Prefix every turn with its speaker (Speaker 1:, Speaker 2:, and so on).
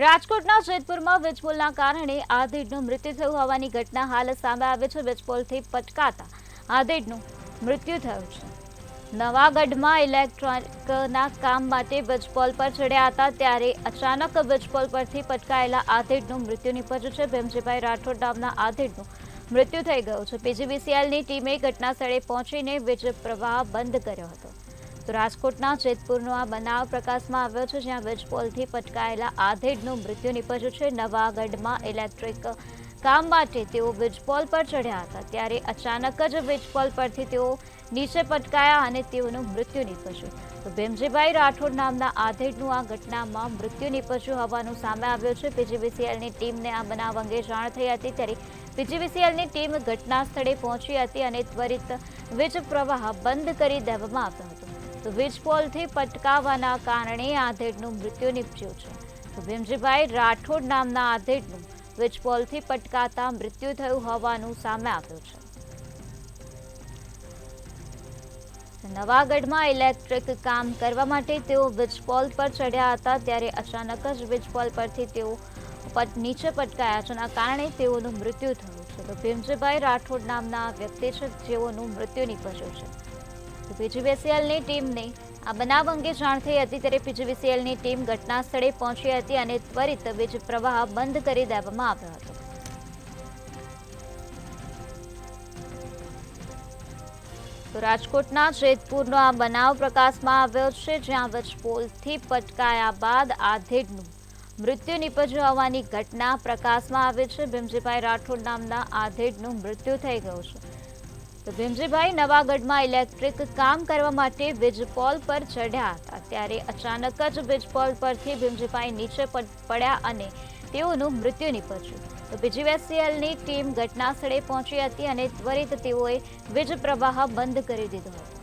Speaker 1: રાજકોટના જેતપુરમાં વીજપોલના કારણે આધેડનું મૃત્યુ થયું હોવાની ઘટના હાલ સામે આવી છે। વીજપોલથી પટકાતા આધેડનું મૃત્યુ થયું છે। નવાગઢમાં ઇલેક્ટ્રોનિકના કામ માટે વીજપોલ પર ચડ્યા હતા ત્યારે અચાનક વીજપોલ પરથી પટકાયેલા આધેડનું મૃત્યુ નિપજ્યું છે। ભીમજીભાઈ રાઠોડ નામના આધેડનું મૃત્યુ થઈ ગયું છે। પીજીવીસીએલની ટીમે ઘટના સ્થળે પહોંચીને વીજ પ્રવાહ બંધ કર્યો હતો। તો રાજકોટના જેતપુરનો આ બનાવ પ્રકાશમાં આવ્યો છે, જ્યાં વીજપોલથી પટકાયેલા આધેડનું મૃત્યુ નિપજ્યું છે। નવાગઢમાં ઇલેક્ટ્રિક કામ માટે તેઓ વીજપોલ પર ચડ્યા હતા ત્યારે અચાનક જ વીજપોલ પરથી તેઓ નીચે પટકાયા અને તેઓનું મૃત્યુ નિપજ્યું। તો ભીમજીભાઈ રાઠોડ નામના આધેડનું આ ઘટનામાં મૃત્યુ નિપજ્યું હોવાનું સામે આવ્યું છે। પીજીવીસીએલની ટીમને આ બનાવ અંગે જાણ થઈ હતી ત્યારે પીજીવીસીએલની ટીમ ઘટના સ્થળે પહોંચી હતી અને ત્વરિત વીજ પ્રવાહ બંધ કરી દેવામાં આવ્યો હતો। તો વીજપોલથી પટકાવાના કારણે આધેડનું મૃત્યુ નિપજ્યું છે। તો ભીમજીભાઈ રાઠોડ નામના આધેડનું વીજપોલથી પટકાતા મૃત્યુ થયું હોવાનું સામે આવ્યું છે। નવાગઢમાં ઇલેક્ટ્રિક કામ કરવા માટે તેઓ વીજપોલ પર ચડ્યા હતા ત્યારે અચાનક જ વીજપોલ પરથી તેઓ નીચે પટકાયા, જેના કારણે તેઓનું મૃત્યુ થયું છે। તો ભીમજીભાઈ રાઠોડ નામના વ્યક્તિ છે જેઓનું મૃત્યુ નિપજ્યું છે। તો પીજીવીસીએલની ટીમને આ બનાવ અંગે જાણ થઈ હતી ત્યારે પીજીવીસીએલની ટીમ ઘટના સ્થળે પહોંચી હતી અને ત્વરિત વીજ પ્રવાહ બંધ કરી દેવામાં આવ્યો હતો। તો રાજકોટના જેતપુરનો આ બનાવ પ્રકાશમાં આવ્યો છે, જ્યાં વીજપોલથી પટકાયા બાદ આધેડનું મૃત્યુ નિપજ્યું હોવાની ઘટના પ્રકાશમાં આવી છે। ભીમજીભાઈ રાઠોડ નામના આધેડનું મૃત્યુ થઈ ગયું છે। તો ભીમજીભાઈ નવાગઢમાં ઇલેક્ટ્રિક કામ કરવા માટે વીજપોલ પર ચડ્યા હતા ત્યારે અચાનક જ વીજપોલ પરથી ભીમજીભાઈ નીચે પડ્યા અને તેઓનું મૃત્યુ નિપજ્યું। તો પીજીવીસીએલની ટીમ ઘટના સ્થળે પહોંચી હતી અને ત્વરિત તેઓએ વીજ પ્રવાહ બંધ કરી દીધો હતો।